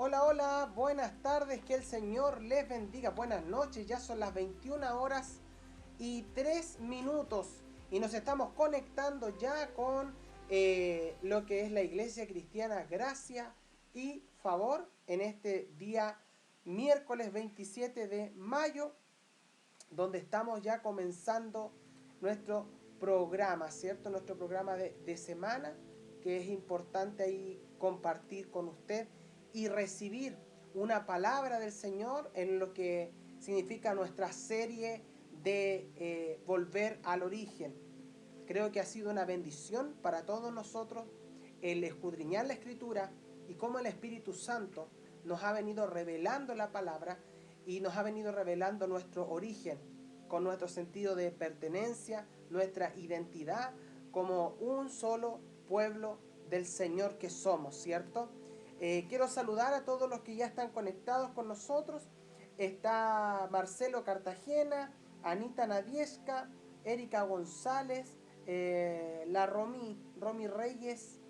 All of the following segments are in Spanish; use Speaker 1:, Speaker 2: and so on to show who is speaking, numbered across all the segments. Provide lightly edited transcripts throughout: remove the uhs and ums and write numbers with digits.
Speaker 1: Hola, hola, buenas tardes, que el Señor les bendiga, buenas noches, ya son las 21 horas y 3 minutos y nos estamos conectando ya con lo que es la Iglesia Cristiana Gracia y Favor en este día miércoles 27 de mayo, donde estamos ya comenzando nuestro programa, ¿cierto? Nuestro programa de semana, que es importante ahí compartir con usted y recibir una palabra del Señor en lo que significa nuestra serie de volver al origen. Creo que ha sido una bendición para todos nosotros el escudriñar la Escritura y cómo el Espíritu Santo nos ha venido revelando la palabra y nos ha venido revelando nuestro origen, con nuestro sentido de pertenencia, nuestra identidad como un solo pueblo del Señor que somos, ¿cierto? Quiero saludar a todos los que ya están conectados con nosotros. Está Marcelo Cartagena, Anita Nadiesca, Erika González, la Romy Reyes,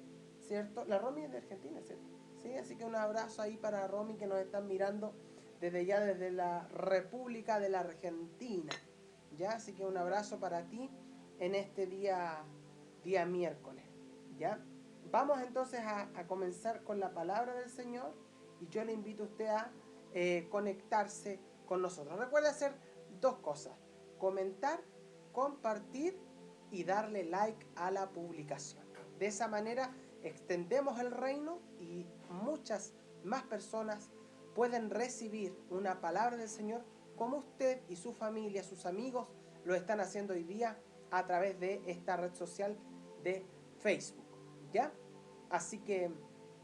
Speaker 1: ¿cierto? La Romy es de Argentina, ¿cierto? Sí, así que un abrazo ahí para Romy que nos están mirando desde ya, desde la República de la Argentina. ¿Ya? Así que un abrazo para ti en este día miércoles. ¿Ya? Vamos entonces a comenzar con la palabra del Señor y yo le invito a usted a conectarse con nosotros. Recuerda hacer dos cosas: comentar, compartir y darle like a la publicación. De esa manera extendemos el reino y muchas más personas pueden recibir una palabra del Señor como usted y su familia, sus amigos lo están haciendo hoy día a través de esta red social de Facebook. ¿Ya? Así que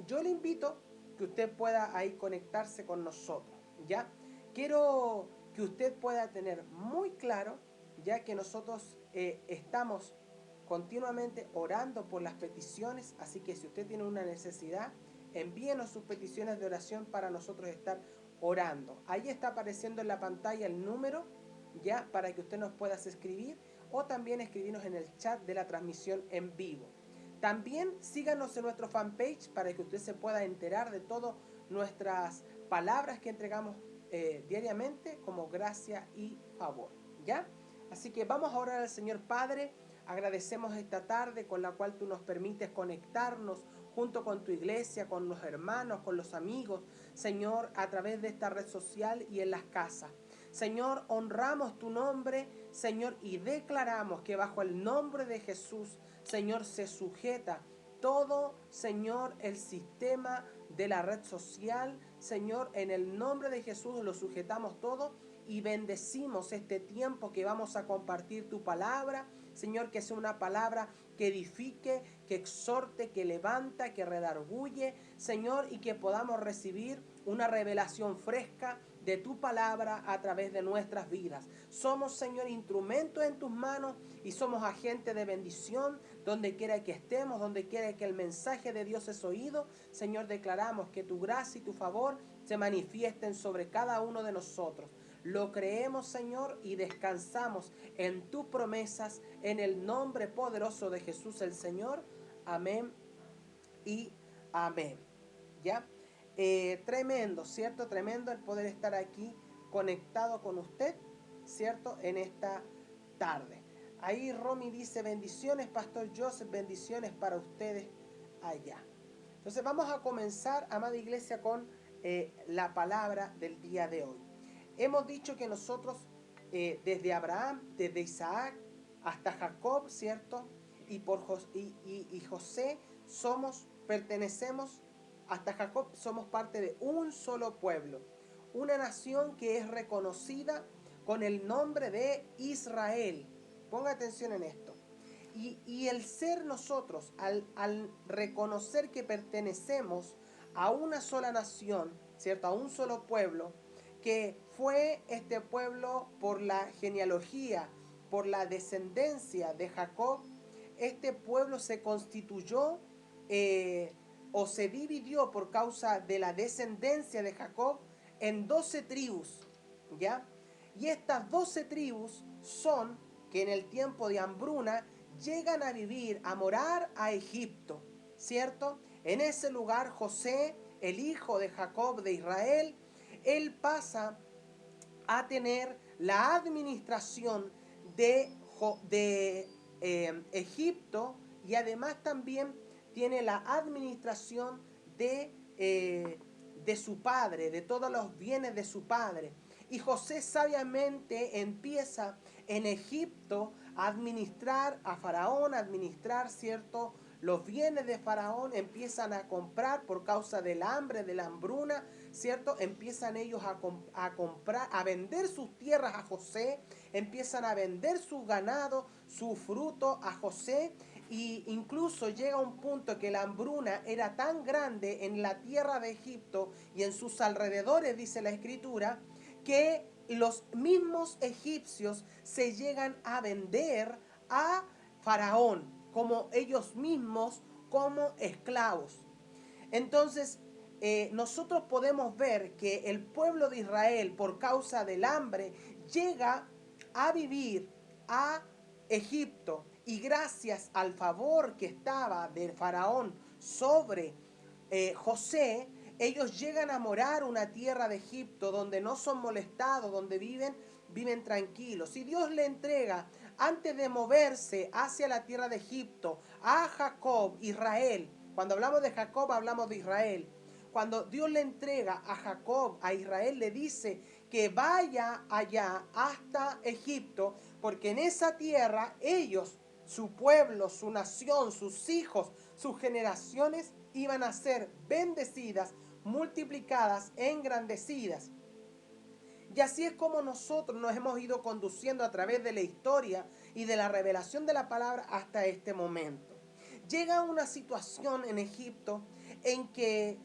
Speaker 1: yo le invito que usted pueda ahí conectarse con nosotros. ¿Ya? Quiero que usted pueda tener muy claro, ya que nosotros estamos continuamente orando por las peticiones, así que si usted tiene una necesidad, envíenos sus peticiones de oración para nosotros estar orando. Ahí está apareciendo en la pantalla el número, ya, para que usted nos pueda escribir o también escribirnos en el chat de la transmisión en vivo. También síganos en nuestro fanpage para que usted se pueda enterar de todas nuestras palabras que entregamos diariamente como gracia y favor. ¿Ya? Así que vamos a orar al Señor. Padre, agradecemos esta tarde con la cual tú nos permites conectarnos junto con tu iglesia, con los hermanos, con los amigos, Señor, a través de esta red social y en las casas. Señor, honramos tu nombre, Señor, y declaramos que bajo el nombre de Jesús, Señor, se sujeta todo, Señor, el sistema de la red social. Señor, en el nombre de Jesús lo sujetamos todo y bendecimos este tiempo que vamos a compartir tu palabra. Señor, que sea una palabra que edifique, que exhorte, que levanta, que redarguye, Señor, y que podamos recibir una revelación fresca de tu palabra a través de nuestras vidas. Somos, Señor, instrumentos en tus manos y somos agentes de bendición donde quiera que estemos, donde quiera que el mensaje de Dios es oído. Señor, declaramos que tu gracia y tu favor se manifiesten sobre cada uno de nosotros. Lo creemos, Señor, y descansamos en tus promesas, en el nombre poderoso de Jesús el Señor. Amén y amén. ¿Ya? Tremendo, ¿cierto? Tremendo el poder estar aquí conectado con usted, ¿cierto? En esta tarde. Ahí Romy dice: bendiciones, Pastor Joseph, bendiciones para ustedes allá. Entonces vamos a comenzar, amada iglesia, con la palabra del día de hoy. Hemos dicho que nosotros, desde Abraham, desde Isaac hasta Jacob, ¿cierto? Y José, pertenecemos, hasta Jacob, somos parte de un solo pueblo. Una nación que es reconocida con el nombre de Israel. Ponga atención en esto. Y el ser nosotros, al reconocer que pertenecemos a una sola nación, ¿cierto? A un solo pueblo, que fue este pueblo por la genealogía, por la descendencia de Jacob, este pueblo se constituyó o se dividió por causa de la descendencia de Jacob en 12 tribus, ¿ya? Y estas 12 tribus son que en el tiempo de hambruna llegan a vivir, a morar a Egipto, ¿cierto? En ese lugar José el hijo de Jacob de Israel, él pasa a tener la administración de Egipto, y además también tiene la administración de su padre, de todos los bienes de su padre. Y José sabiamente empieza en Egipto a administrar a Faraón, a administrar, ¿cierto? Los bienes de Faraón empiezan a comprar por causa del hambre, de la hambruna, ¿cierto? Empiezan ellos a comprar, a vender sus tierras a José, empiezan a vender su ganado, su fruto a José, y incluso llega un punto que la hambruna era tan grande en la tierra de Egipto y en sus alrededores, dice la Escritura, que los mismos egipcios se llegan a vender a Faraón, como ellos mismos, como esclavos. Entonces, nosotros podemos ver que el pueblo de Israel, por causa del hambre, llega a vivir a Egipto, y gracias al favor que estaba del faraón sobre José, ellos llegan a morar una tierra de Egipto donde no son molestados, donde viven tranquilos. Y Dios le entrega, antes de moverse hacia la tierra de Egipto, a Jacob, Israel. Cuando hablamos de Jacob, hablamos de Israel. Cuando Dios le entrega a Jacob, a Israel, le dice que vaya allá hasta Egipto, porque en esa tierra ellos, su pueblo, su nación, sus hijos, sus generaciones iban a ser bendecidas, multiplicadas, engrandecidas. Y así es como nosotros nos hemos ido conduciendo a través de la historia y de la revelación de la palabra hasta este momento. Llega una situación en Egipto en que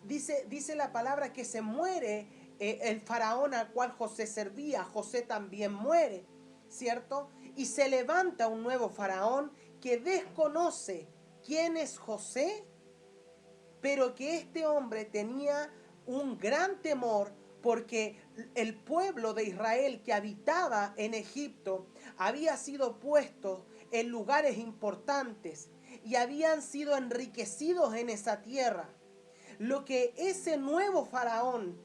Speaker 1: dice la palabra que se muere el faraón al cual José servía. José también muere, ¿cierto? Y se levanta un nuevo faraón que desconoce quién es José, pero que este hombre tenía un gran temor, porque el pueblo de Israel que habitaba en Egipto había sido puesto en lugares importantes y habían sido enriquecidos en esa tierra. Lo que ese nuevo faraón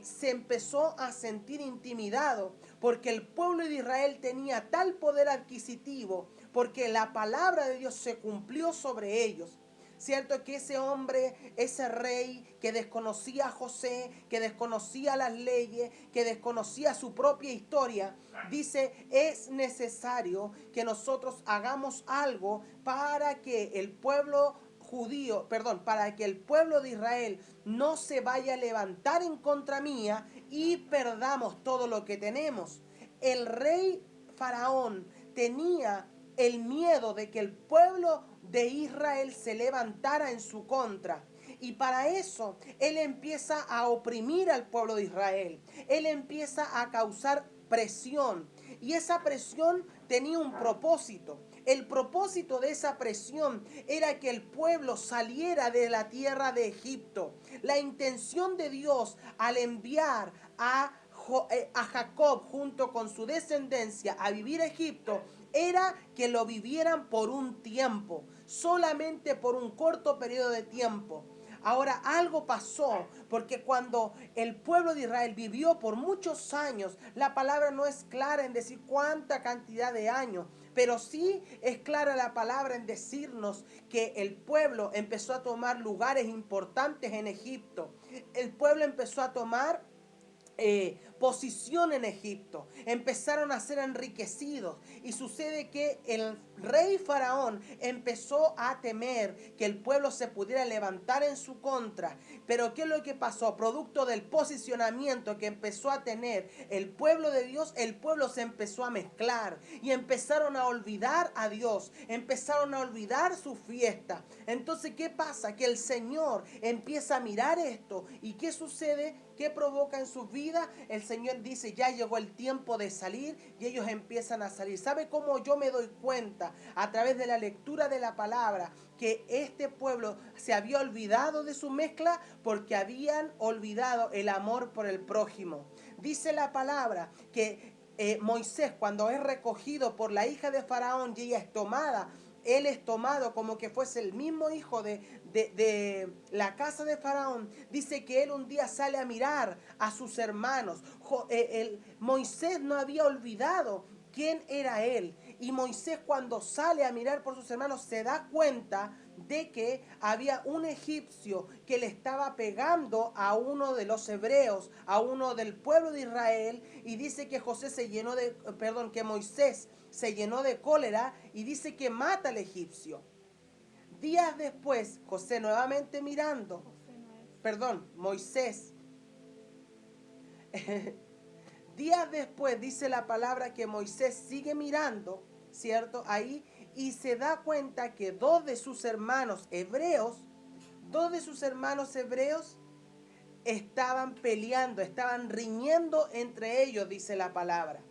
Speaker 1: se empezó a sentir intimidado, porque el pueblo de Israel tenía tal poder adquisitivo, porque la palabra de Dios se cumplió sobre ellos. Cierto que ese hombre, ese rey que desconocía a José, que desconocía las leyes, que desconocía su propia historia, dice: es necesario que nosotros hagamos algo para que el pueblo judío, perdón, para que el pueblo de Israel no se vaya a levantar en contra mía y perdamos todo lo que tenemos. El rey faraón tenía el miedo de que el pueblo de Israel se levantara en su contra. Y para eso él empieza a oprimir al pueblo de Israel. Él empieza a causar presión. Y esa presión tenía un propósito. El propósito de esa presión era que el pueblo saliera de la tierra de Egipto. La intención de Dios al enviar a Jacob junto con su descendencia a vivir a Egipto era que lo vivieran por un tiempo, solamente por un corto periodo de tiempo. Ahora algo pasó, porque cuando el pueblo de Israel vivió por muchos años, la palabra no es clara en decir cuánta cantidad de años, pero sí es clara la palabra en decirnos que el pueblo empezó a tomar lugares importantes en Egipto. El pueblo empezó a tomar posición en Egipto, empezaron a ser enriquecidos, y sucede que el rey faraón empezó a temer que el pueblo se pudiera levantar en su contra. Pero ¿qué es lo que pasó? Producto del posicionamiento que empezó a tener el pueblo de Dios, el pueblo se empezó a mezclar y empezaron a olvidar a Dios, empezaron a olvidar su fiesta. Entonces, ¿qué pasa? Que el Señor empieza a mirar esto, y ¿qué sucede? ¿Qué provoca en sus vidas? El Señor dice: ya llegó el tiempo de salir, y ellos empiezan a salir. ¿Sabe cómo yo me doy cuenta? A través de la lectura de la palabra, que este pueblo se había olvidado de su mezcla, porque habían olvidado el amor por el prójimo. Dice la palabra que Moisés, cuando es recogido por la hija de Faraón y ella es tomada él es tomado como que fuese el mismo hijo de la casa de Faraón. Dice que él un día sale a mirar a sus hermanos. Moisés no había olvidado quién era él. Y Moisés, cuando sale a mirar por sus hermanos, se da cuenta de que había un egipcio que le estaba pegando a uno de los hebreos, a uno del pueblo de Israel, y dice que que Moisés se llenó de cólera y dice que mata al egipcio. Días después, Moisés. Días después dice la palabra que Moisés sigue mirando, ¿cierto? Ahí, y se da cuenta que dos de sus hermanos hebreos estaban peleando, estaban riñendo entre ellos, dice la palabra.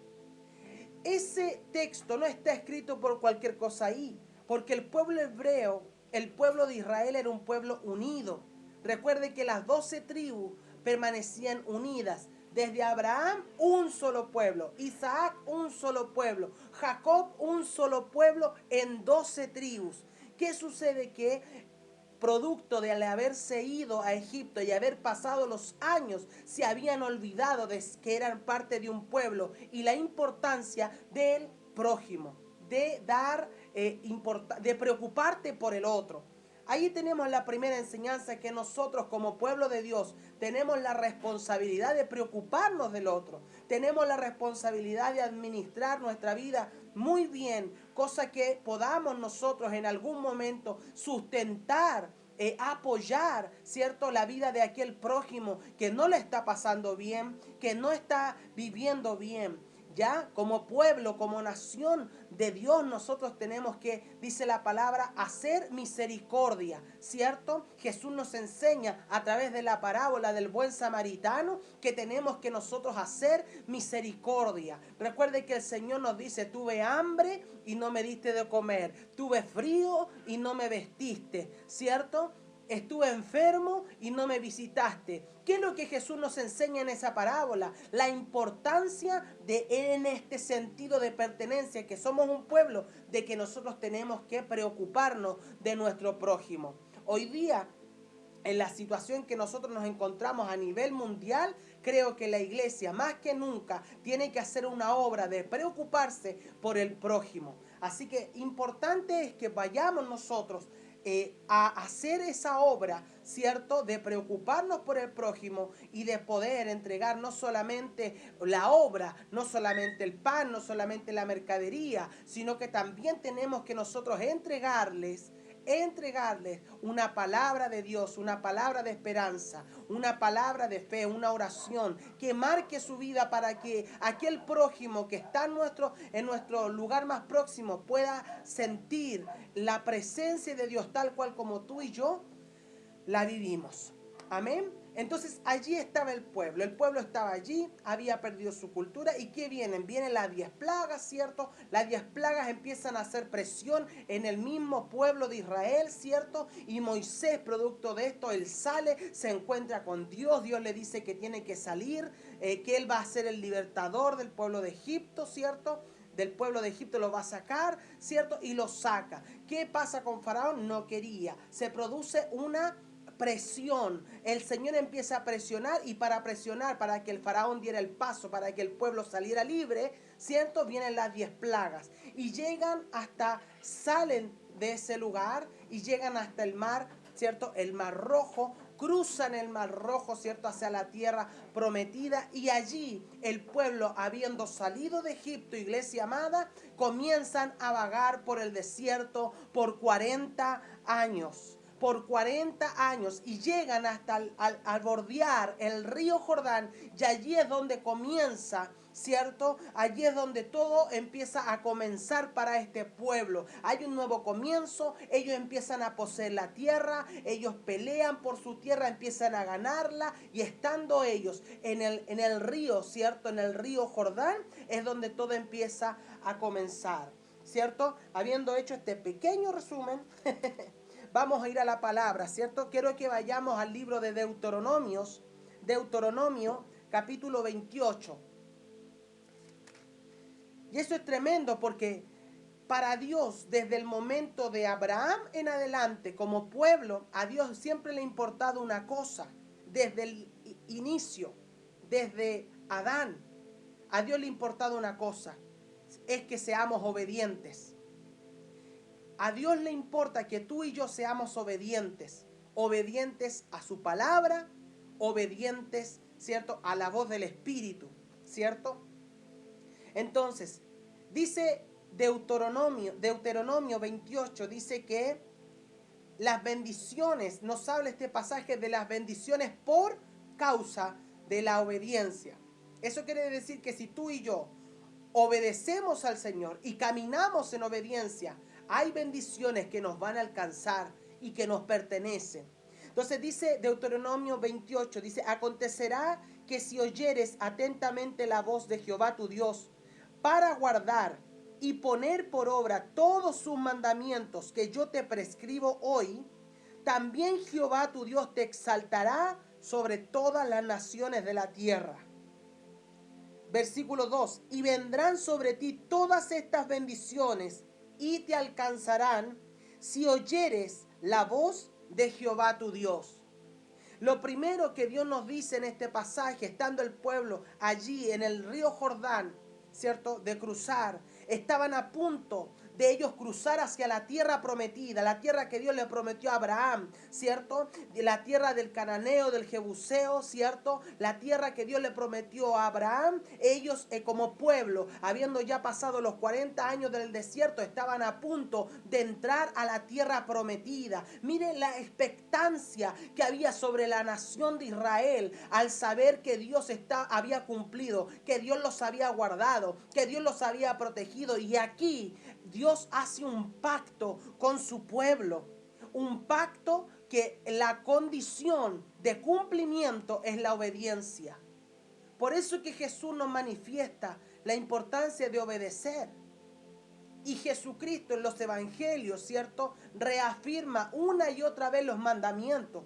Speaker 1: Ese texto no está escrito por cualquier cosa ahí, porque el pueblo hebreo, el pueblo de Israel era un pueblo unido. Recuerde que las 12 tribus permanecían unidas. Desde Abraham, un solo pueblo. Isaac, un solo pueblo. Jacob, un solo pueblo en 12 tribus. ¿Qué sucede? Que producto de haberse ido a Egipto y haber pasado los años, se habían olvidado de que eran parte de un pueblo y la importancia del prójimo, de preocuparte por el otro. Ahí tenemos la primera enseñanza, que nosotros como pueblo de Dios tenemos la responsabilidad de preocuparnos del otro. Tenemos la responsabilidad de administrar nuestra vida muy bien, cosa que podamos nosotros en algún momento sustentar, apoyar, ¿cierto?, la vida de aquel prójimo que no le está pasando bien, que no está viviendo bien. Ya como pueblo, como nación de Dios, nosotros tenemos que, dice la palabra, hacer misericordia, ¿cierto? Jesús nos enseña a través de la parábola del buen samaritano que tenemos que nosotros hacer misericordia. Recuerde que el Señor nos dice: tuve hambre y no me diste de comer, tuve frío y no me vestiste, ¿cierto? Estuve enfermo y no me visitaste. ¿Qué es lo que Jesús nos enseña en esa parábola? La importancia de, en este sentido de pertenencia, que somos un pueblo, de que nosotros tenemos que preocuparnos de nuestro prójimo. Hoy día, en la situación que nosotros nos encontramos a nivel mundial, creo que la iglesia más que nunca tiene que hacer una obra de preocuparse por el prójimo. Así que importante es que vayamos nosotros a hacer esa obra, ¿cierto?, de preocuparnos por el prójimo y de poder entregar no solamente la obra, no solamente el pan, no solamente la mercadería, sino que también tenemos que nosotros entregarles una palabra de Dios, una palabra de esperanza, una palabra de fe, una oración que marque su vida, para que aquel prójimo que está en nuestro lugar más próximo pueda sentir la presencia de Dios tal cual como tú y yo la vivimos. Amén. Entonces allí estaba el pueblo estaba allí, había perdido su cultura. ¿Y qué vienen? Vienen las 10 plagas, ¿cierto? Las 10 plagas empiezan a hacer presión en el mismo pueblo de Israel, ¿cierto? Y Moisés, producto de esto, él sale, se encuentra con Dios. Dios le dice que tiene que salir, que él va a ser el libertador del pueblo de Egipto, ¿cierto? Del pueblo de Egipto lo va a sacar, ¿cierto? Y lo saca. ¿Qué pasa con Faraón? No quería. Se produce una presión. El Señor empieza a presionar, y para presionar, para que el faraón diera el paso, para que el pueblo saliera libre, ¿cierto? Vienen las 10 plagas y salen de ese lugar y llegan hasta el mar, ¿cierto? El mar rojo. Cruzan el mar rojo, ¿cierto?, hacia la tierra prometida, y allí el pueblo, habiendo salido de Egipto, iglesia amada, comienzan a vagar por el desierto por 40 años. Por 40 años, y llegan hasta al bordear el río Jordán, y allí es donde comienza, ¿cierto? Allí es donde todo empieza a comenzar para este pueblo. Hay un nuevo comienzo, ellos empiezan a poseer la tierra, ellos pelean por su tierra, empiezan a ganarla, y estando ellos en el río, ¿cierto? En el río Jordán es donde todo empieza a comenzar, ¿cierto? Habiendo hecho este pequeño resumen, vamos a ir a la palabra, ¿cierto? Quiero que vayamos al libro de Deuteronomio capítulo 28. Y eso es tremendo, porque Para Dios, desde el momento de Abraham en adelante, como pueblo, a Dios siempre le ha importado una cosa, desde el inicio, desde Adán, a Dios le ha importado una cosa, es que seamos obedientes. A Dios le importa que tú y yo seamos obedientes, obedientes a su palabra, obedientes, ¿cierto?, a la voz del Espíritu, ¿cierto? Entonces, dice Deuteronomio 28, dice que las bendiciones, nos habla este pasaje de las bendiciones por causa de la obediencia. Eso quiere decir que si tú y yo obedecemos al Señor y caminamos en obediencia, hay bendiciones que nos van a alcanzar y que nos pertenecen. Entonces dice Deuteronomio 28, dice, acontecerá que si oyeres atentamente la voz de Jehová tu Dios, para guardar y poner por obra todos sus mandamientos que yo te prescribo hoy, también Jehová tu Dios te exaltará sobre todas las naciones de la tierra. Versículo 2, y vendrán sobre ti todas estas bendiciones y te alcanzarán si oyeres la voz de Jehová tu Dios. Lo primero que Dios nos dice en este pasaje, estando el pueblo allí en el río Jordán, ¿cierto?, de cruzar, estaban a punto de ellos cruzar hacia la tierra prometida, la tierra que Dios le prometió a Abraham, ¿cierto? La tierra del cananeo, del jebuseo, ¿cierto? La tierra que Dios le prometió a Abraham. Ellos como pueblo, habiendo ya pasado los 40 años del desierto, estaban a punto de entrar a la tierra prometida. Miren la expectancia que había sobre la nación de Israel al saber que Dios había cumplido, que Dios los había guardado, que Dios los había protegido. Y aquí Dios hace un pacto con su pueblo, un pacto que la condición de cumplimiento es la obediencia. Por eso que Jesús nos manifiesta la importancia de obedecer. Y Jesucristo en los evangelios, ¿cierto?, reafirma una y otra vez los mandamientos,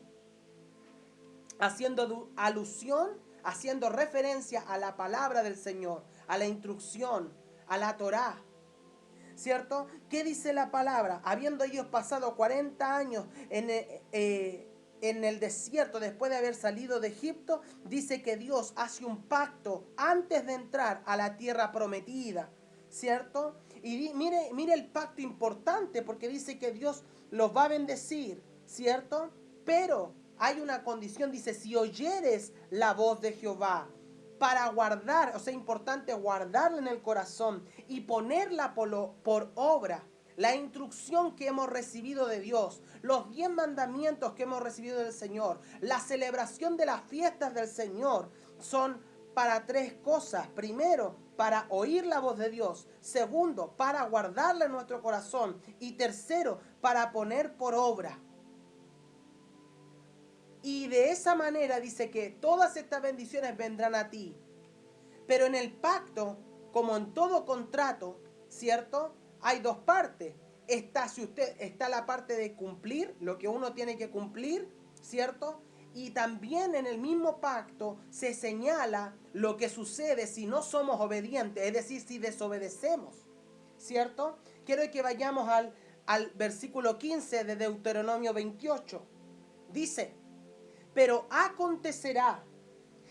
Speaker 1: haciendo alusión, haciendo referencia a la palabra del Señor, a la instrucción, a la Torá, ¿cierto? ¿Qué dice la palabra? Habiendo ellos pasado 40 años en el desierto después de haber salido de Egipto, dice que Dios hace un pacto antes de entrar a la tierra prometida, ¿cierto? Y mire el pacto importante, porque dice que Dios los va a bendecir, ¿cierto? Pero hay una condición, dice, si oyeres la voz de Jehová, para guardar, o sea, importante guardarla en el corazón y ponerla por obra. La instrucción que hemos recibido de Dios, los 10 mandamientos que hemos recibido del Señor, la celebración de las fiestas del Señor, son para 3 cosas. Primero, para oír la voz de Dios. Segundo, para guardarla en nuestro corazón. Y tercero, para poner por obra. Y de esa manera dice que todas estas bendiciones vendrán a ti. Pero en el pacto, como en todo contrato, ¿cierto?, hay 2 partes. Está la parte de cumplir, lo que uno tiene que cumplir, ¿cierto? Y también en el mismo pacto se señala lo que sucede si no somos obedientes, es decir, si desobedecemos, ¿cierto? Quiero que vayamos al versículo 15 de Deuteronomio 28. Dice, pero acontecerá,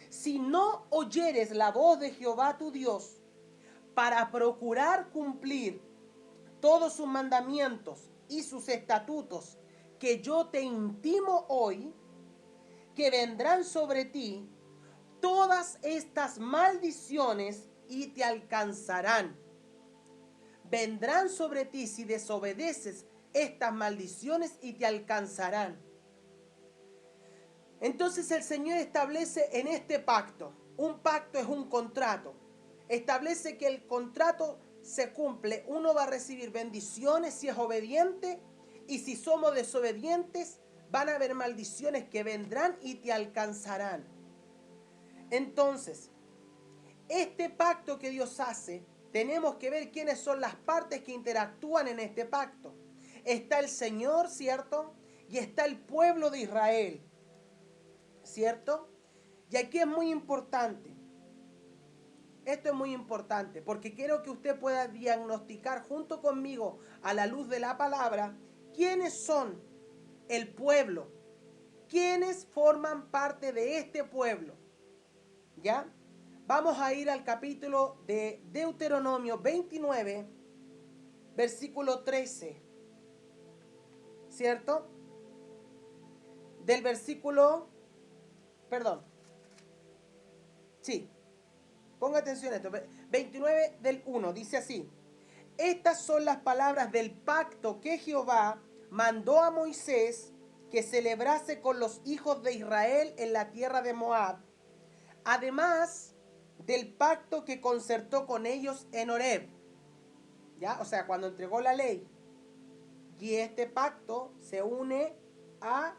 Speaker 1: si no oyeres la voz de Jehová tu Dios, para procurar cumplir todos sus mandamientos y sus estatutos que yo te intimo hoy, que vendrán sobre ti todas estas maldiciones y te alcanzarán. Vendrán sobre ti si desobedeces estas maldiciones y te alcanzarán. Entonces el Señor establece en este pacto, un pacto es un contrato, establece que el contrato se cumple, uno va a recibir bendiciones si es obediente y si somos desobedientes van a haber maldiciones que vendrán y te alcanzarán. Entonces, este pacto que Dios hace, tenemos que ver quiénes son las partes que interactúan en este pacto. Está el Señor, ¿cierto? Y está el pueblo de Israel, ¿cierto? Y aquí es muy importante. Esto es muy importante porque quiero que usted pueda diagnosticar junto conmigo a la luz de la palabra quiénes son el pueblo, quiénes forman parte de este pueblo. ¿Ya? Vamos a ir al capítulo de Deuteronomio 29, versículo 13. ¿Cierto? Del versículo, perdón, sí, ponga atención a esto, 29 del 1, dice así: estas son las palabras del pacto que Jehová mandó a Moisés que celebrase con los hijos de Israel en la tierra de Moab, además del pacto que concertó con ellos en Horeb. ¿Ya? O sea, cuando entregó la ley. Y este pacto se une a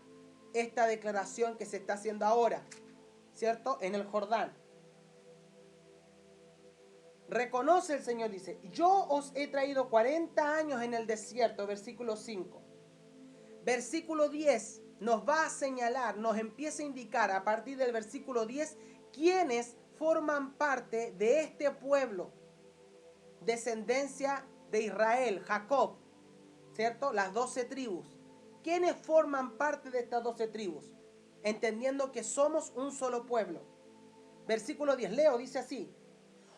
Speaker 1: esta declaración que se está haciendo ahora, ¿cierto? En el Jordán. Reconoce el Señor, dice: yo os he traído 40 años en el desierto, versículo 5. Versículo 10 nos va a señalar, nos empieza a indicar a partir del versículo 10 quiénes forman parte de este pueblo, descendencia de Israel, Jacob, ¿cierto? Las 12 tribus. ¿Quiénes forman parte de estas 12 tribus? Entendiendo que somos un solo pueblo. Versículo 10, leo, dice así: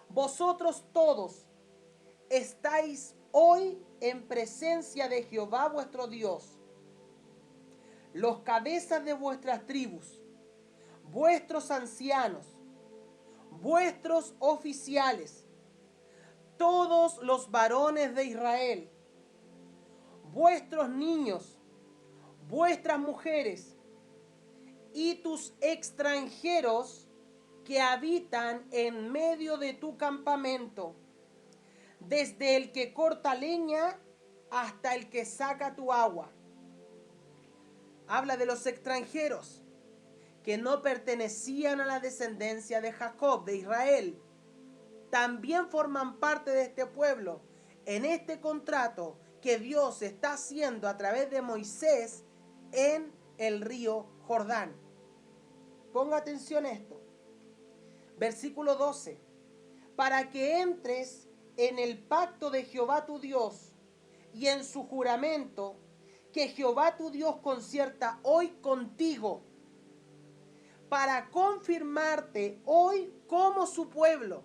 Speaker 1: vosotros todos estáis hoy en presencia de Jehová vuestro Dios, los cabezas de vuestras tribus, vuestros ancianos, vuestros oficiales, todos los varones de Israel, vuestros niños, vuestras mujeres y tus extranjeros que habitan en medio de tu campamento, desde el que corta leña hasta el que saca tu agua. Habla de los extranjeros que no pertenecían a la descendencia de Jacob, de Israel. También forman parte de este pueblo en este contrato que Dios está haciendo a través de Moisés en el río Jordán. Ponga atención a esto. Versículo 12. Para que entres en el pacto de Jehová tu Dios y en su juramento que Jehová tu Dios concierta hoy contigo, para confirmarte hoy como su pueblo.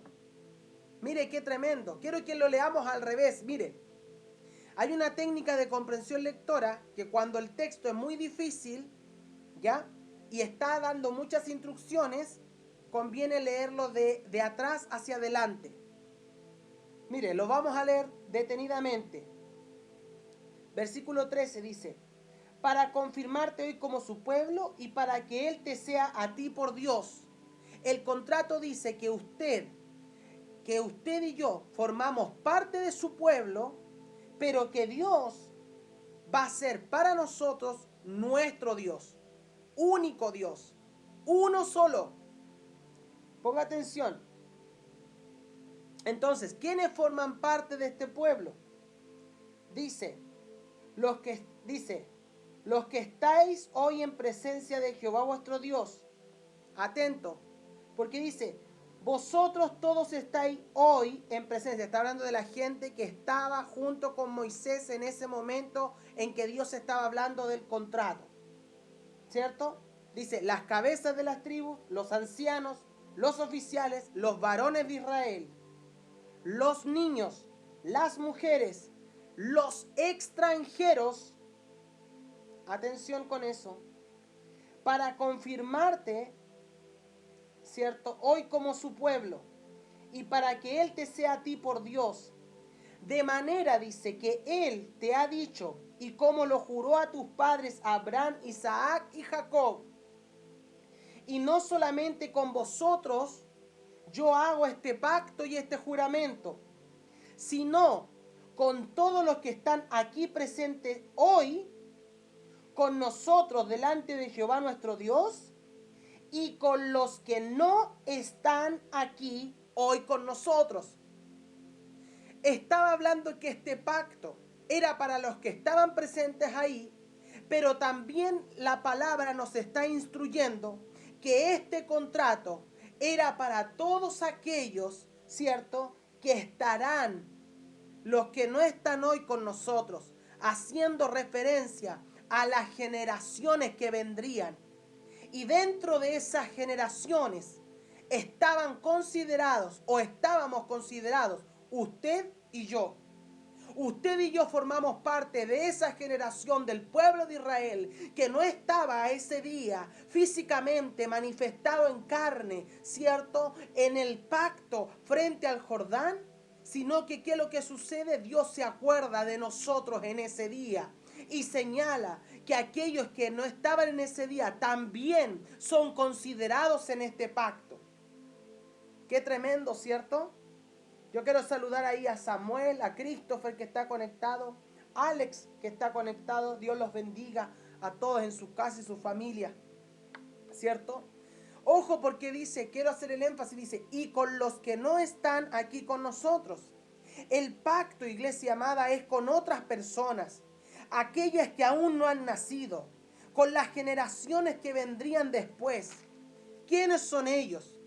Speaker 1: Mire qué tremendo. Quiero que lo leamos al revés. Mire, hay una técnica de comprensión lectora que cuando el texto es muy difícil, ¿ya? Y está dando muchas instrucciones, conviene leerlo de atrás hacia adelante. Mire, lo vamos a leer detenidamente. Versículo 13 dice: para confirmarte hoy como su pueblo y para que Él te sea a ti por Dios. El contrato dice que usted y yo formamos parte de su pueblo, pero que Dios va a ser para nosotros nuestro Dios, único Dios, uno solo. Ponga atención. Entonces, ¿quiénes forman parte de este pueblo? Dice, los que estáis hoy en presencia de Jehová vuestro Dios. Atento, porque dice, vosotros todos estáis hoy en presencia. Está hablando de la gente que estaba junto con Moisés en ese momento en que Dios estaba hablando del contrato, ¿cierto? Dice, las cabezas de las tribus, los ancianos, los oficiales, los varones de Israel, los niños, las mujeres, los extranjeros. Atención con eso. Para confirmarte, ¿cierto? Hoy como su pueblo. Y para que Él te sea a ti por Dios. De manera, dice, que Él te ha dicho, y como lo juró a tus padres Abraham, Isaac y Jacob. Y no solamente con vosotros yo hago este pacto y este juramento, sino con todos los que están aquí presentes hoy, con nosotros delante de Jehová nuestro Dios, y con los que no están aquí hoy con nosotros. Estaba hablando que este pacto era para los que estaban presentes ahí, pero también la palabra nos está instruyendo que este contrato era para todos aquellos ¿cierto? Que estarán los que no están hoy con nosotros, haciendo referencia a las generaciones que vendrían. Y dentro de esas generaciones estaban considerados o estábamos considerados usted y yo. Usted y yo formamos parte de esa generación del pueblo de Israel que no estaba ese día físicamente manifestado en carne, ¿cierto? En el pacto frente al Jordán, sino que ¿qué es lo que sucede? Dios se acuerda de nosotros en ese día y señala que aquellos que no estaban en ese día también son considerados en este pacto. Qué tremendo, ¿cierto? Yo quiero saludar ahí a Samuel, a Christopher que está conectado, Alex que está conectado. Dios los bendiga a todos en su casa y su familia, ¿cierto? Ojo porque dice, quiero hacer el énfasis, dice, y con los que no están aquí con nosotros. El pacto, iglesia amada, es con otras personas, aquellas que aún no han nacido, con las generaciones que vendrían después. ¿Quiénes son ellos?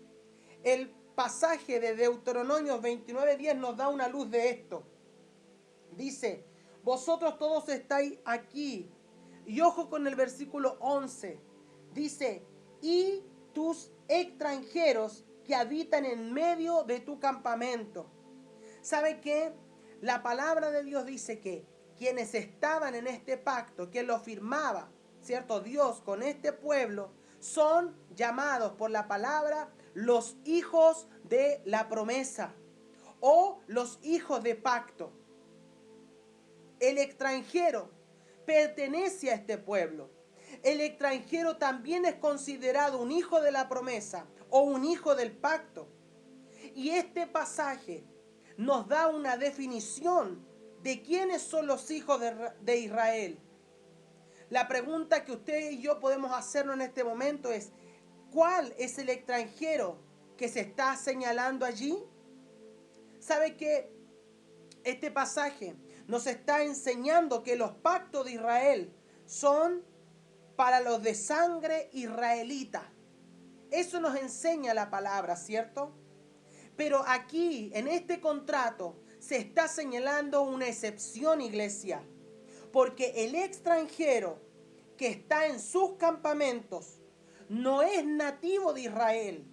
Speaker 1: El pasaje de Deuteronomio 29:10 nos da una luz de esto. Dice, vosotros todos estáis aquí. Y ojo con el versículo 11. Dice, y tus extranjeros que habitan en medio de tu campamento. ¿Sabe qué? La palabra de Dios dice que quienes estaban en este pacto, que lo firmaba, ¿cierto? Dios con este pueblo, son llamados por la palabra los hijos de la promesa o los hijos de pacto. El extranjero pertenece a este pueblo. El extranjero también es considerado un hijo de la promesa o un hijo del pacto. Y este pasaje nos da una definición de quiénes son los hijos de Israel. La pregunta que usted y yo podemos hacernos en este momento es, ¿cuál es el extranjero que se está señalando allí? ¿Sabe que este pasaje nos está enseñando que los pactos de Israel son para los de sangre israelita? Eso nos enseña la palabra, ¿cierto? Pero aquí, en este contrato, se está señalando una excepción, iglesia. Porque el extranjero que está en sus campamentos no es nativo de Israel,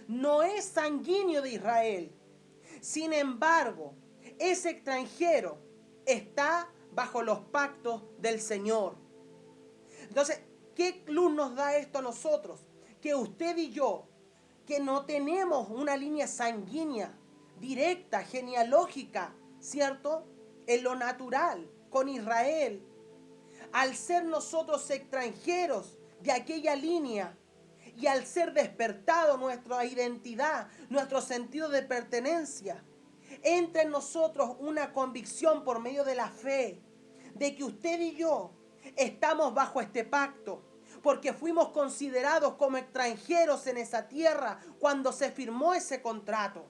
Speaker 1: no es sanguíneo de Israel. Sin embargo, ese extranjero está bajo los pactos del Señor. Entonces, ¿qué luz nos da esto a nosotros? Que usted y yo, que no tenemos una línea sanguínea, directa, genealógica, ¿cierto? En lo natural, con Israel, al ser nosotros extranjeros de aquella línea y al ser despertado nuestra identidad, nuestro sentido de pertenencia, entra en nosotros una convicción por medio de la fe de que usted y yo estamos bajo este pacto, porque fuimos considerados como extranjeros en esa tierra cuando se firmó ese contrato.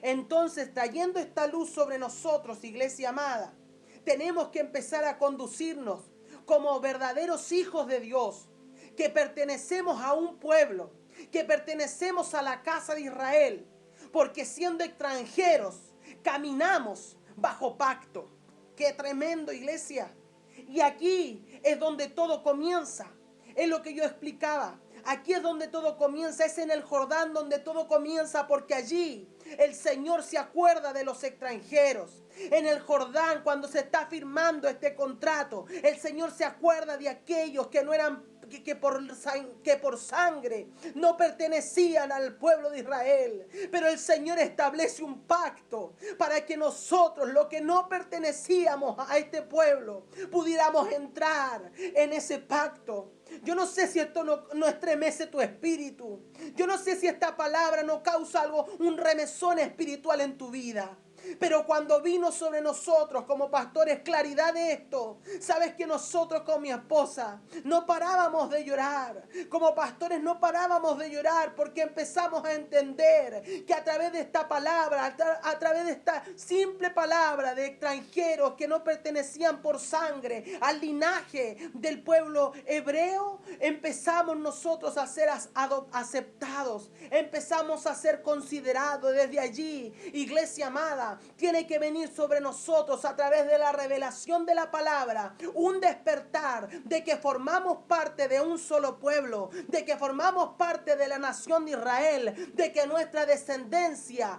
Speaker 1: Entonces, trayendo esta luz sobre nosotros, iglesia amada, tenemos que empezar a conducirnos como verdaderos hijos de Dios, que pertenecemos a un pueblo, que pertenecemos a la casa de Israel, porque siendo extranjeros, caminamos bajo pacto. ¡Qué tremendo, iglesia! Y aquí es donde todo comienza. Es lo que yo explicaba. Aquí es donde todo comienza, es en el Jordán donde todo comienza, porque allí el Señor se acuerda de los extranjeros. En el Jordán, cuando se está firmando este contrato, el Señor se acuerda de aquellos que no eran, que por sangre no pertenecían al pueblo de Israel. Pero el Señor establece un pacto para que nosotros, los que no pertenecíamos a este pueblo, pudiéramos entrar en ese pacto. Yo no sé si esto no estremece tu espíritu. Yo no sé si esta palabra no causa algo, un remesón espiritual en tu vida. Pero cuando vino sobre nosotros como pastores claridad de esto, sabes que nosotros con mi esposa no parábamos de llorar. Como pastores no parábamos de llorar porque empezamos a entender que a través de esta palabra, a través de esta simple palabra de extranjeros que no pertenecían por sangre al linaje del pueblo hebreo, empezamos nosotros a ser aceptados, empezamos a ser considerados. Desde allí, iglesia amada, tiene que venir sobre nosotros a través de la revelación de la palabra un despertar de que formamos parte de un solo pueblo, de que formamos parte de la nación de Israel, de que nuestra descendencia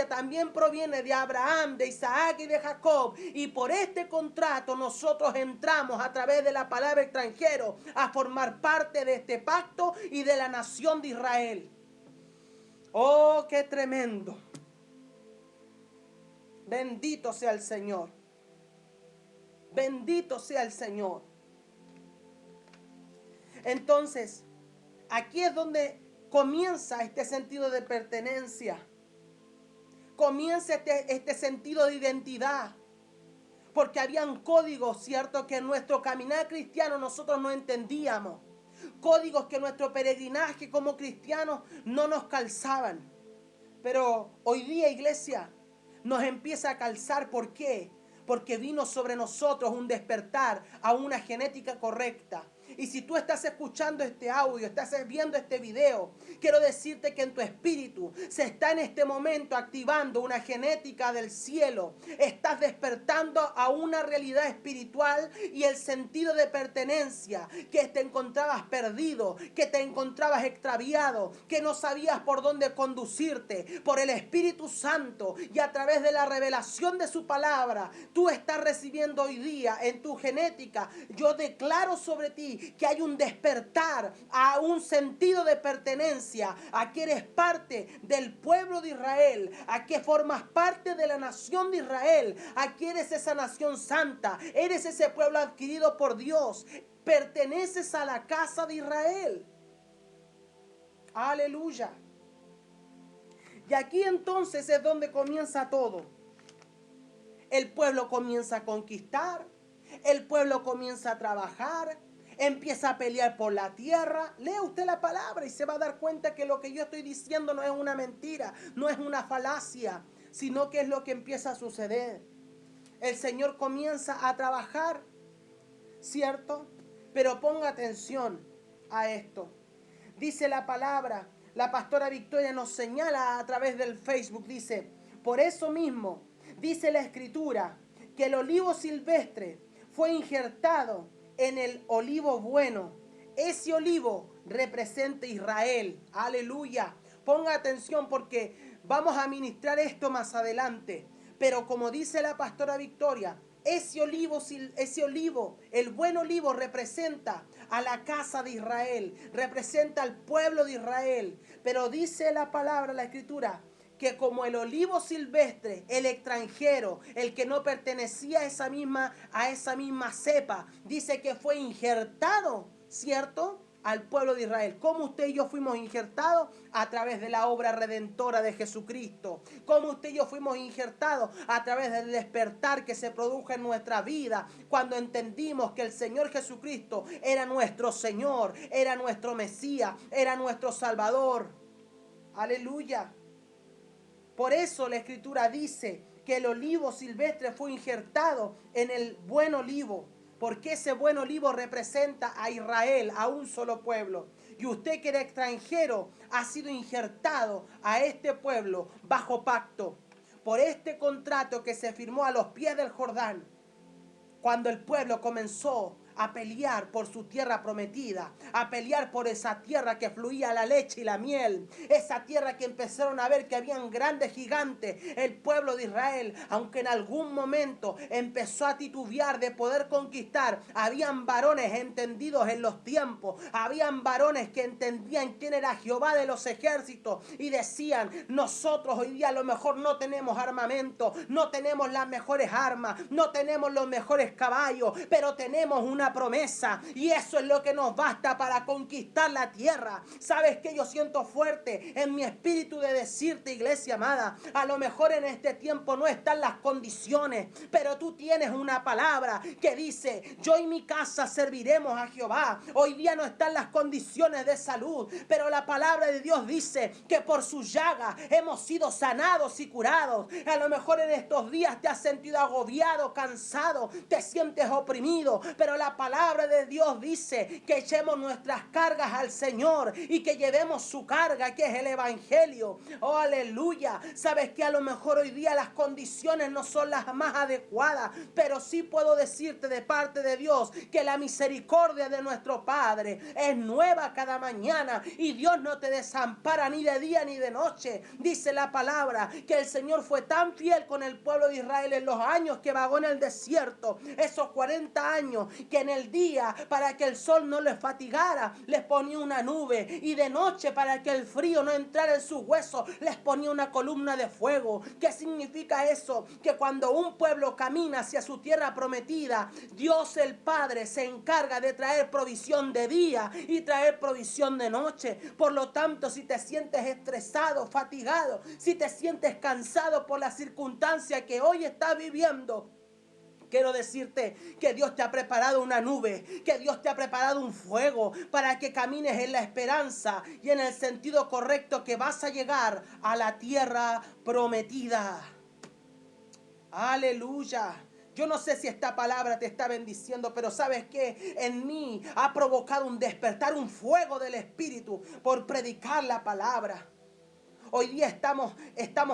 Speaker 1: también proviene de Abraham, de Isaac y de Jacob. Y por este contrato nosotros entramos a través de la palabra extranjero a formar parte de este pacto y de la nación de Israel. Oh, qué tremendo. Bendito sea el Señor. Bendito sea el Señor. Entonces, aquí es donde comienza este sentido de pertenencia. Comienza este sentido de identidad. Porque habían códigos, ¿cierto?, que en nuestro caminar cristiano nosotros no entendíamos. Códigos que en nuestro peregrinaje como cristianos no nos calzaban. Pero hoy día, iglesia, nos empieza a calzar. ¿Por qué? Porque vino sobre nosotros un despertar a una genética correcta. Y si tú estás escuchando este audio, estás viendo este video, quiero decirte que en tu espíritu se está en este momento activando una genética del cielo. Estás despertando a una realidad espiritual y el sentido de pertenencia, que te encontrabas perdido, que te encontrabas extraviado, que no sabías por dónde conducirte. Por el Espíritu Santo y a través de la revelación de su palabra, tú estás recibiendo hoy día en tu genética. Yo declaro sobre ti que hay un despertar a un sentido de pertenencia, a que eres parte del pueblo de Israel, a que formas parte de la nación de Israel, a que eres esa nación santa, eres ese pueblo adquirido por Dios, perteneces a la casa de Israel. Aleluya. Y aquí entonces es donde comienza todo. El pueblo comienza a conquistar, el pueblo comienza a trabajar, empieza a pelear por la tierra. Lea usted la palabra y se va a dar cuenta que lo que yo estoy diciendo no es una mentira, no es una falacia, sino que es lo que empieza a suceder. El Señor comienza a trabajar, ¿cierto? Pero ponga atención a esto. Dice la palabra, la pastora Victoria nos señala a través del Facebook, dice: por eso mismo, dice la Escritura, que el olivo silvestre fue injertado en el olivo bueno. Ese olivo representa a Israel. Aleluya. Ponga atención porque vamos a ministrar esto más adelante. Pero como dice la pastora Victoria, ese olivo, el buen olivo, representa a la casa de Israel, representa al pueblo de Israel. Pero dice la palabra, la Escritura, que como el olivo silvestre, el extranjero, el que no pertenecía a esa misma cepa, dice que fue injertado, ¿cierto?, al pueblo de Israel. ¿Cómo usted y yo fuimos injertados? A través de la obra redentora de Jesucristo. ¿Cómo usted y yo fuimos injertados? A través del despertar que se produjo en nuestra vida cuando entendimos que el Señor Jesucristo era nuestro Señor, era nuestro Mesías, era nuestro Salvador. Aleluya. Por eso la Escritura dice que el olivo silvestre fue injertado en el buen olivo, porque ese buen olivo representa a Israel, a un solo pueblo. Y usted, que era extranjero, ha sido injertado a este pueblo bajo pacto, por este contrato que se firmó a los pies del Jordán, cuando el pueblo comenzó a pelear por su tierra prometida, a pelear por esa tierra que fluía la leche y la miel, esa tierra que empezaron a ver que habían grandes gigantes. El pueblo de Israel, aunque en algún momento empezó a titubear de poder conquistar, habían varones entendidos en los tiempos, habían varones que entendían quién era Jehová de los ejércitos y decían: nosotros hoy día a lo mejor no tenemos armamento, no tenemos las mejores armas, no tenemos los mejores caballos, pero tenemos una una promesa y eso es lo que nos basta para conquistar la tierra. ¿Sabes qué? Yo siento fuerte en mi espíritu de decirte, iglesia amada, a lo mejor en este tiempo no están las condiciones, pero tú tienes una palabra que dice: yo y mi casa serviremos a Jehová. Hoy día no están las condiciones de salud, pero la palabra de Dios dice que por su llaga hemos sido sanados y curados. A lo mejor en estos días te has sentido agobiado, cansado, te sientes oprimido, pero la palabra de Dios dice que echemos nuestras cargas al Señor y que llevemos su carga, que es el evangelio. Oh, aleluya. Sabes que a lo mejor hoy día las condiciones no son las más adecuadas, pero sí puedo decirte de parte de Dios que la misericordia de nuestro Padre es nueva cada mañana y Dios no te desampara ni de día ni de noche. Dice la palabra que el Señor fue tan fiel con el pueblo de Israel en los años que vagó en el desierto, esos 40 años, que en el día, para que el sol no les fatigara, les ponía una nube, y de noche, para que el frío no entrara en sus huesos, les ponía una columna de fuego. ¿Qué significa eso? Que cuando un pueblo camina hacia su tierra prometida, Dios el Padre se encarga de traer provisión de día y traer provisión de noche. Por lo tanto, si te sientes estresado, fatigado, si te sientes cansado por la circunstancia que hoy estás viviendo, quiero decirte que Dios te ha preparado una nube, que Dios te ha preparado un fuego para que camines en la esperanza y en el sentido correcto que vas a llegar a la tierra prometida. Aleluya. Yo no sé si esta palabra te está bendiciendo, pero ¿sabes qué? En mí ha provocado un despertar, un fuego del Espíritu por predicar la palabra. Hoy día estamos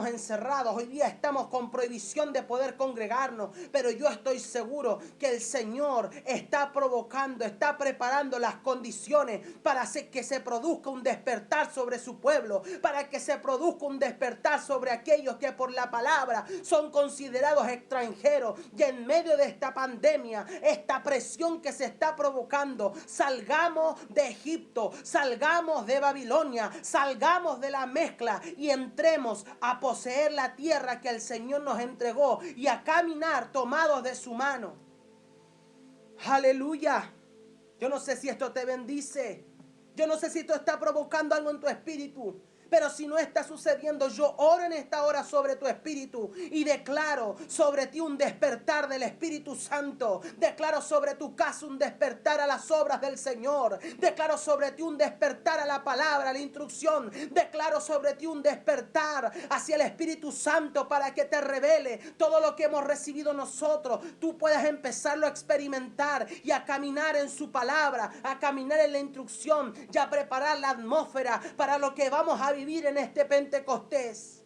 Speaker 1: encerrados, hoy día estamos con prohibición de poder congregarnos, pero yo estoy seguro que el Señor está provocando, está preparando las condiciones para hacer que se produzca un despertar sobre su pueblo, para que se produzca un despertar sobre aquellos que por la palabra son considerados extranjeros. Y en medio de esta pandemia, esta presión que se está provocando, salgamos de Egipto, salgamos de Babilonia, salgamos de la mezcla y entremos a poseer la tierra que el Señor nos entregó y a caminar tomados de su mano. Aleluya. Yo no sé si esto te bendice. Yo no sé si esto está provocando algo en tu espíritu. Pero si no está sucediendo, yo oro en esta hora sobre tu espíritu y declaro sobre ti un despertar del Espíritu Santo. Declaro sobre tu casa un despertar a las obras del Señor. Declaro sobre ti un despertar a la palabra, a la instrucción. Declaro sobre ti un despertar hacia el Espíritu Santo para que te revele todo lo que hemos recibido nosotros. Tú puedas empezarlo a experimentar y a caminar en su palabra, a caminar en la instrucción y a preparar la atmósfera para lo que vamos a vivir en este Pentecostés.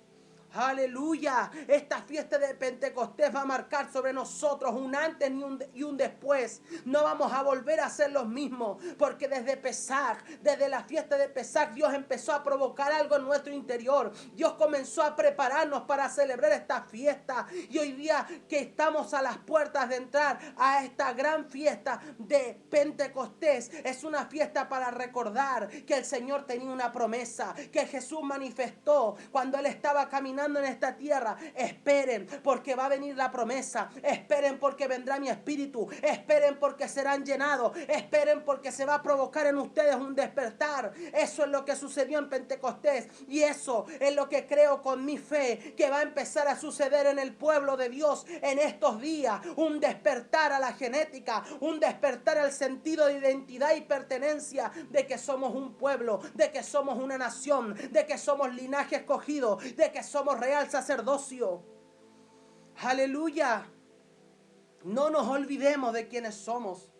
Speaker 1: Aleluya. Esta fiesta de Pentecostés va a marcar sobre nosotros un antes y un después. No vamos a volver a ser los mismos, porque desde Pesaj, desde la fiesta de Pesaj, Dios empezó a provocar algo en nuestro interior. Dios comenzó a prepararnos para celebrar esta fiesta. Y hoy día que estamos a las puertas de entrar a esta gran fiesta de Pentecostés, es una fiesta para recordar que el Señor tenía una promesa, que Jesús manifestó cuando Él estaba caminando en esta tierra. Esperen porque va a venir la promesa. Esperen porque vendrá mi espíritu. Esperen porque serán llenados. Esperen porque se va a provocar en ustedes un despertar. Eso es lo que sucedió en Pentecostés y eso es lo que creo con mi fe que va a empezar a suceder en el pueblo de Dios en estos días. Un despertar a la genética, un despertar al sentido de identidad y pertenencia, de que somos un pueblo, de que somos una nación, de que somos linaje escogido, de que somos real sacerdocio. Aleluya. No nos olvidemos de quiénes somos,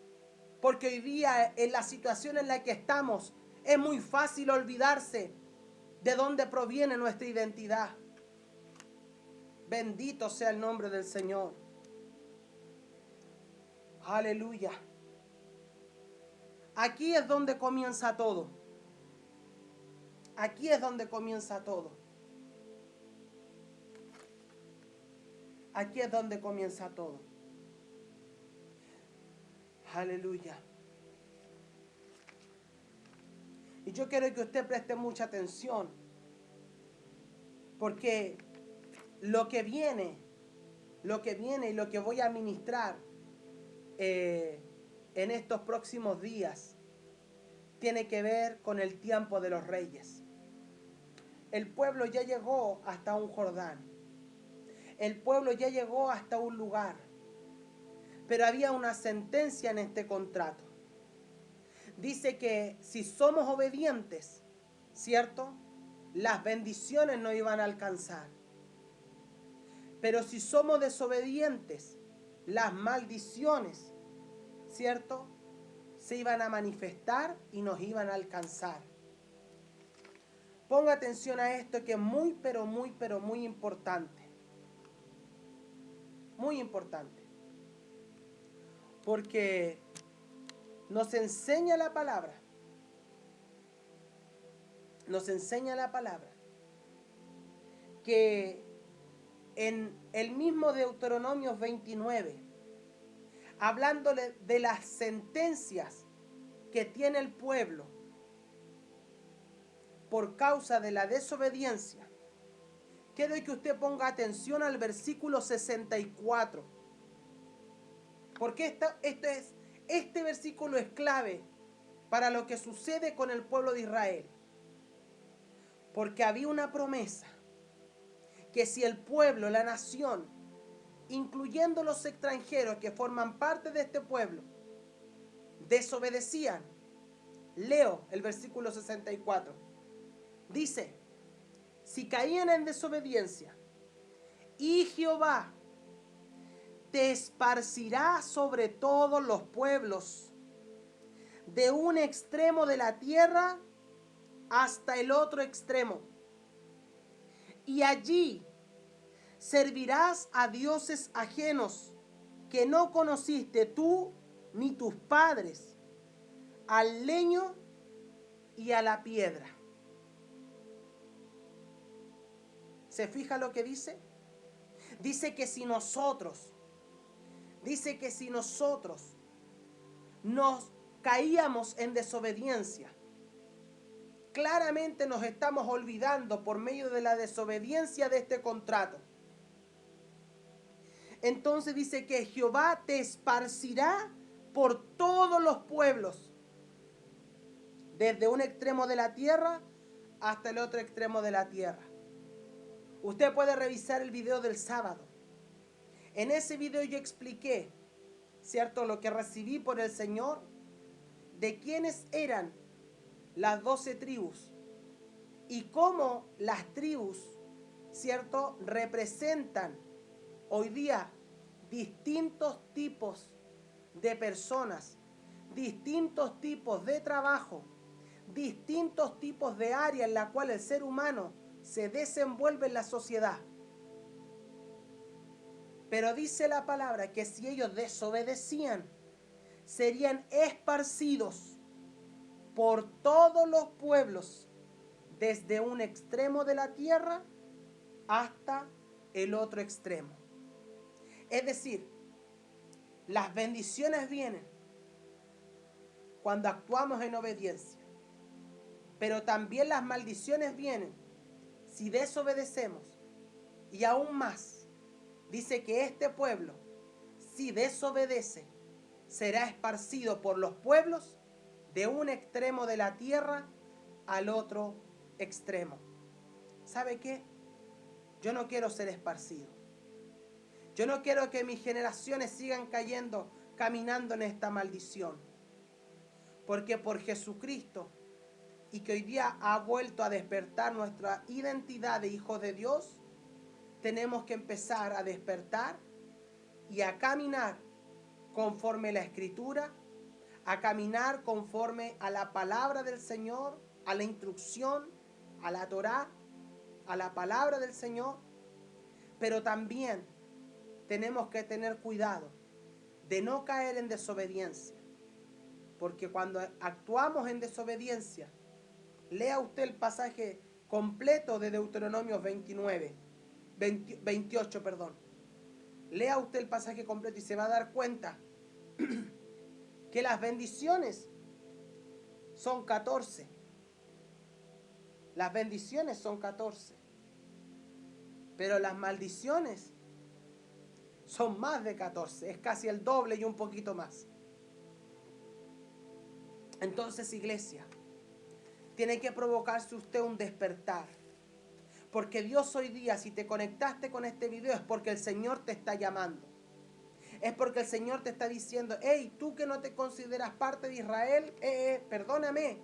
Speaker 1: porque hoy día en la situación en la que estamos es muy fácil olvidarse de dónde proviene nuestra identidad. Bendito sea el nombre del Señor. Aleluya. Aquí es donde comienza todo. Aquí es donde comienza todo. Aquí es donde comienza todo. Aleluya. Y yo quiero que usted preste mucha atención, porque lo que viene y lo que voy a ministrar en estos próximos días tiene que ver con el tiempo de los reyes. El pueblo ya llegó hasta un Jordán. El pueblo ya llegó hasta un lugar. Pero había una sentencia en este contrato. Dice que si somos obedientes, ¿cierto? Las bendiciones nos iban a alcanzar. Pero si somos desobedientes, las maldiciones, ¿cierto?, se iban a manifestar y nos iban a alcanzar. Ponga atención a esto, que es muy, pero muy importante. Muy importante. Porque nos enseña la palabra. Nos enseña la palabra que en el mismo Deuteronomio 29, hablándole de las sentencias que tiene el pueblo por causa de la desobediencia, quiero que usted ponga atención al versículo 64. Porque este versículo es clave para lo que sucede con el pueblo de Israel. Porque había una promesa que si el pueblo, la nación, incluyendo los extranjeros que forman parte de este pueblo, desobedecían, leo el versículo 64, dice: si caían en desobediencia, y Jehová te esparcirá sobre todos los pueblos, de un extremo de la tierra hasta el otro extremo, y allí servirás a dioses ajenos que no conociste tú ni tus padres, al leño y a la piedra. ¿Se fija lo que dice? Dice que si nosotros nos caíamos en desobediencia, claramente nos estamos olvidando por medio de la desobediencia de este contrato. Entonces dice que Jehová te esparcirá por todos los pueblos, desde un extremo de la tierra hasta el otro extremo de la tierra. Usted puede revisar el video del sábado. En ese video yo expliqué, ¿cierto?, lo que recibí por el Señor, de quiénes eran las 12 tribus y cómo las tribus, ¿cierto?, representan hoy día distintos tipos de personas, distintos tipos de trabajo, distintos tipos de áreas en la cual el ser humano se desenvuelve en la sociedad. Pero dice la palabra que si ellos desobedecían, serían esparcidos por todos los pueblos, desde un extremo de la tierra hasta el otro extremo. Es decir, las bendiciones vienen cuando actuamos en obediencia, pero también las maldiciones vienen si desobedecemos. Y aún más, dice que este pueblo, si desobedece, será esparcido por los pueblos de un extremo de la tierra al otro extremo. ¿Sabe qué? Yo no quiero ser esparcido. Yo no quiero que mis generaciones sigan cayendo, caminando en esta maldición. Porque por Jesucristo, y que hoy día ha vuelto a despertar nuestra identidad de hijos de Dios, tenemos que empezar a despertar y a caminar conforme a la Escritura, a caminar conforme a la palabra del Señor, a la instrucción, a la Torá, a la palabra del Señor. Pero también tenemos que tener cuidado de no caer en desobediencia, porque cuando actuamos en desobediencia, lea usted el pasaje completo de Deuteronomio 28, perdón. Lea usted el pasaje completo y se va a dar cuenta que las bendiciones son 14. Las bendiciones son 14. Pero las maldiciones son más de 14. Es casi el doble y un poquito más. Entonces, iglesia, tiene que provocarse usted un despertar. Porque Dios hoy día, si te conectaste con este video, es porque el Señor te está llamando. Es porque el Señor te está diciendo, hey, tú que no te consideras parte de Israel, perdóname.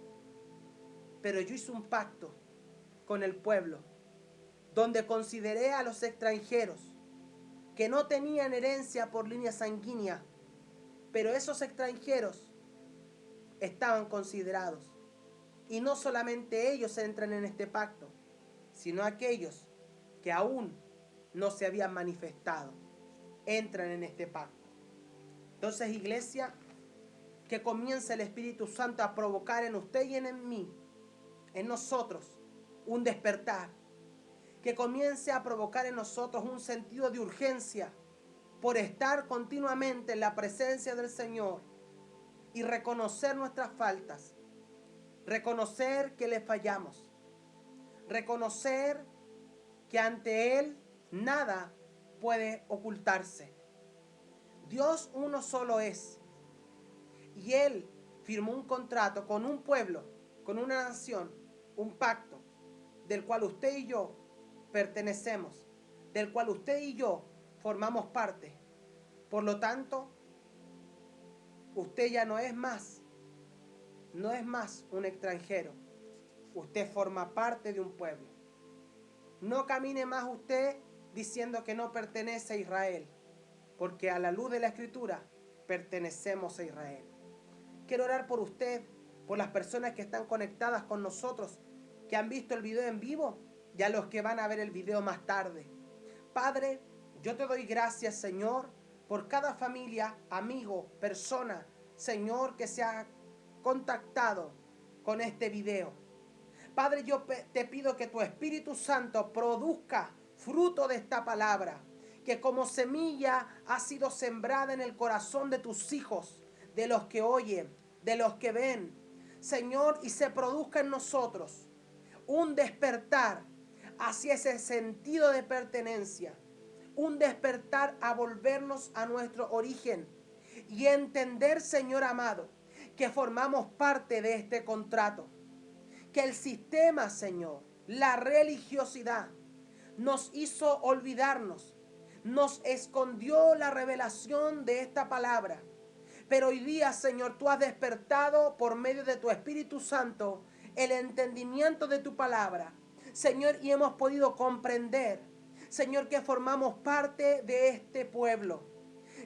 Speaker 1: Pero yo hice un pacto con el pueblo, donde consideré a los extranjeros, que no tenían herencia por línea sanguínea, pero esos extranjeros estaban considerados. Y no solamente ellos entran en este pacto, sino aquellos que aún no se habían manifestado, entran en este pacto. Entonces, iglesia, que comience el Espíritu Santo a provocar en usted y en mí, en nosotros, un despertar. Que comience a provocar en nosotros un sentido de urgencia por estar continuamente en la presencia del Señor y reconocer nuestras faltas, reconocer que le fallamos, reconocer que ante Él nada puede ocultarse. Dios uno solo es, y Él firmó un contrato con un pueblo, con una nación, un pacto, del cual usted y yo pertenecemos, del cual usted y yo formamos parte. Por lo tanto, usted ya no es más un extranjero. Usted forma parte de un pueblo. No camine más usted diciendo que no pertenece a Israel, porque a la luz de la Escritura pertenecemos a Israel. Quiero orar por usted, por las personas que están conectadas con nosotros, que han visto el video en vivo y a los que van a ver el video más tarde. Padre, yo te doy gracias, Señor, por cada familia, amigo, persona, Señor, que se ha contactado con este video. Padre, yo te pido que tu Espíritu Santo produzca fruto de esta palabra, que como semilla ha sido sembrada en el corazón de tus hijos, de los que oyen, de los que ven, Señor, y se produzca en nosotros un despertar hacia ese sentido de pertenencia, un despertar a volvernos a nuestro origen y entender, Señor amado, que formamos parte de este contrato, que el sistema, Señor, la religiosidad nos hizo olvidarnos, nos escondió la revelación de esta palabra. Pero hoy día, Señor, tú has despertado por medio de tu Espíritu Santo el entendimiento de tu palabra, Señor, y hemos podido comprender, Señor, que formamos parte de este pueblo,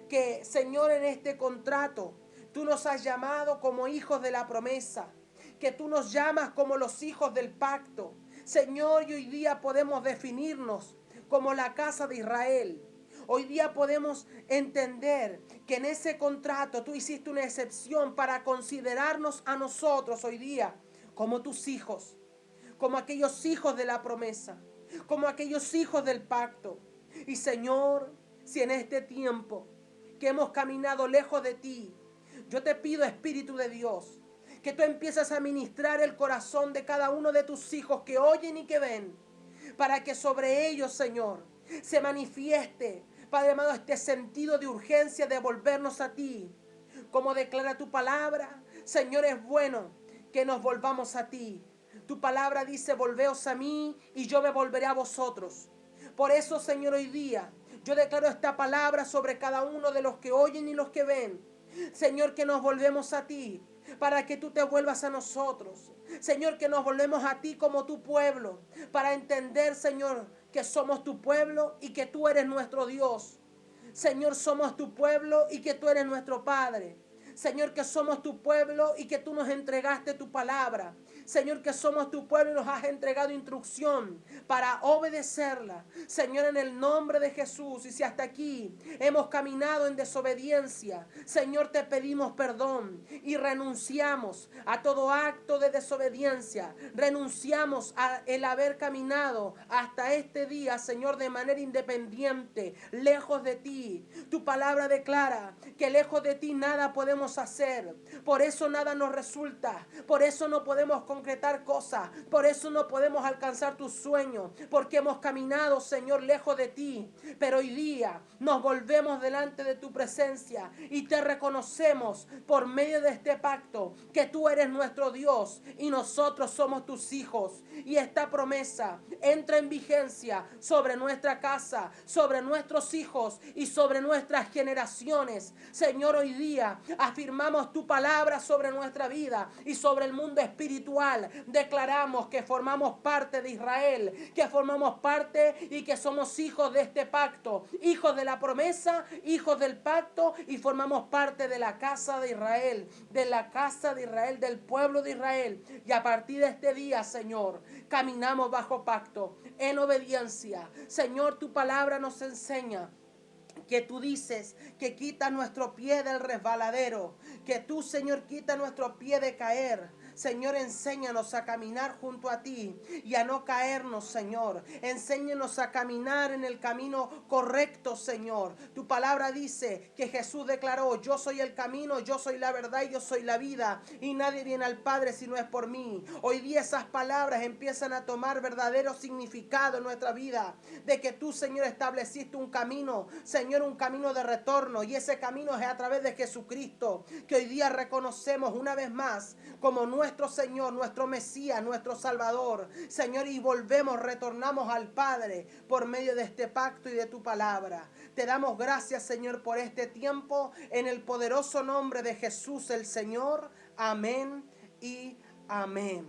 Speaker 1: que, Señor, en este contrato tú nos has llamado como hijos de la promesa, que tú nos llamas como los hijos del pacto, Señor, y hoy día podemos definirnos como la casa de Israel. Hoy día podemos entender que en ese contrato tú hiciste una excepción para considerarnos a nosotros hoy día como tus hijos, como aquellos hijos de la promesa, como aquellos hijos del pacto. Y Señor, si en este tiempo que hemos caminado lejos de ti, yo te pido, Espíritu de Dios, que tú empieces a ministrar el corazón de cada uno de tus hijos que oyen y que ven, para que sobre ellos, Señor, se manifieste, Padre amado, este sentido de urgencia de volvernos a ti. Como declara tu palabra, Señor, es bueno que nos volvamos a ti. Tu palabra dice, volveos a mí y yo me volveré a vosotros. Por eso, Señor, hoy día yo declaro esta palabra sobre cada uno de los que oyen y los que ven. Señor, que nos volvemos a ti para que tú te vuelvas a nosotros. Señor, que nos volvemos a ti como tu pueblo, para entender, Señor, que somos tu pueblo y que tú eres nuestro Dios. Señor, somos tu pueblo y que tú eres nuestro Padre. Señor, que somos tu pueblo y que tú nos entregaste tu palabra. Señor, que somos tu pueblo y nos has entregado instrucción para obedecerla. Señor, en el nombre de Jesús, y si hasta aquí hemos caminado en desobediencia, Señor, te pedimos perdón y renunciamos a todo acto de desobediencia. Renunciamos a el haber caminado hasta este día, Señor, de manera independiente, lejos de ti. Tu palabra declara que lejos de ti nada podemos hacer. Por eso nada nos resulta. Por eso no podemos concretar cosas. Por eso no podemos alcanzar tus sueños, porque hemos caminado, Señor, lejos de ti. Pero hoy día nos volvemos delante de tu presencia y te reconocemos por medio de este pacto que tú eres nuestro Dios y nosotros somos tus hijos. Y esta promesa entra en vigencia sobre nuestra casa, sobre nuestros hijos y sobre nuestras generaciones. Señor, hoy día afirmamos tu palabra sobre nuestra vida y sobre el mundo espiritual. Declaramos que formamos parte de Israel, que formamos parte y que somos hijos de este pacto, hijos de la promesa, hijos del pacto, y formamos parte de la casa de Israel, del pueblo de Israel. Y a partir de este día, Señor, caminamos bajo pacto, en obediencia. Señor, tu palabra nos enseña que tú dices que quita nuestro pie del resbaladero, que tú, Señor, quita nuestro pie de caer. Señor, enséñanos a caminar junto a ti y a no caernos, Señor. Enséñanos a caminar en el camino correcto, Señor. Tu palabra dice que Jesús declaró: yo soy el camino, yo soy la verdad y yo soy la vida, y nadie viene al Padre si no es por mí. Hoy día esas palabras empiezan a tomar verdadero significado en nuestra vida, de que tú, Señor, estableciste un camino, Señor, un camino de retorno, y ese camino es a través de Jesucristo, que hoy día reconocemos una vez más como nuestro Señor, nuestro Mesías, nuestro Salvador, Señor, y retornamos al Padre por medio de este pacto y de tu palabra. Te damos gracias, Señor, por este tiempo, en el poderoso nombre de Jesús el Señor. Amén y amén.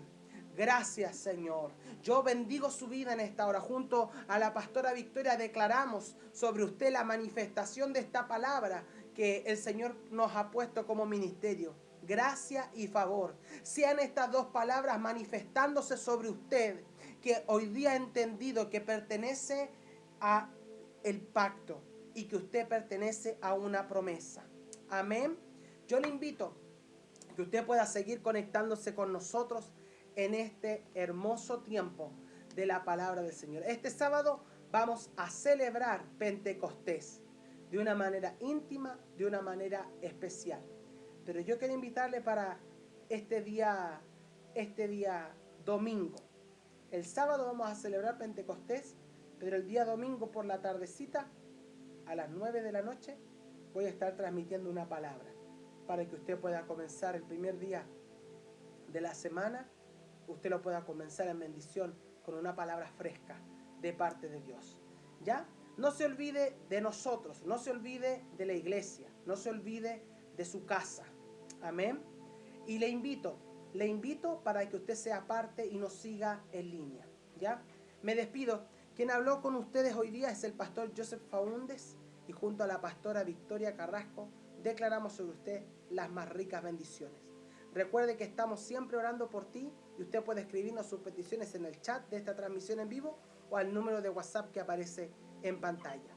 Speaker 1: Gracias, Señor. Yo bendigo su vida en esta hora. Junto a la pastora Victoria declaramos sobre usted la manifestación de esta palabra que el Señor nos ha puesto como ministerio. Gracia y favor. Sean estas dos palabras manifestándose sobre usted, que hoy día ha entendido que pertenece a el pacto y que usted pertenece a una promesa. Amén. Yo le invito a que usted pueda seguir conectándose con nosotros en este hermoso tiempo de la palabra del Señor. Este sábado vamos a celebrar Pentecostés de una manera íntima, de una manera especial. Pero yo quiero invitarle para este día domingo. El sábado vamos a celebrar Pentecostés, pero el día domingo por la tardecita, a las 9 de la noche, voy a estar transmitiendo una palabra para que usted pueda comenzar el primer día de la semana. Usted lo pueda comenzar en bendición con una palabra fresca de parte de Dios. ¿Ya? No se olvide de nosotros, no se olvide de la iglesia, no se olvide de su casa. Amén. Y le invito para que usted sea parte y nos siga en línea. ¿Ya? Me despido. Quien habló con ustedes hoy día es el pastor Joseph Faúndez, y junto a la pastora Victoria Carrasco declaramos sobre usted las más ricas bendiciones. Recuerde que estamos siempre orando por ti, y usted puede escribirnos sus peticiones en el chat de esta transmisión en vivo o al número de WhatsApp que aparece en pantalla.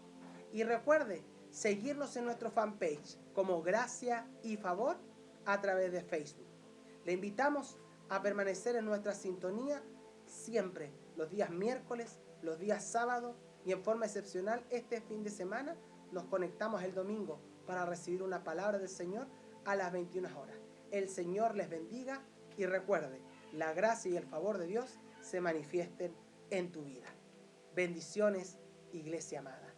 Speaker 1: Y recuerde seguirnos en nuestro fanpage como Gracia y Favor a través de Facebook. Le invitamos a permanecer en nuestra sintonía siempre los días miércoles, los días sábados, y en forma excepcional este fin de semana nos conectamos el domingo para recibir una palabra del Señor a las 21 horas. El Señor les bendiga, y recuerde, la gracia y el favor de Dios se manifiesten en tu vida. Bendiciones, iglesia amada.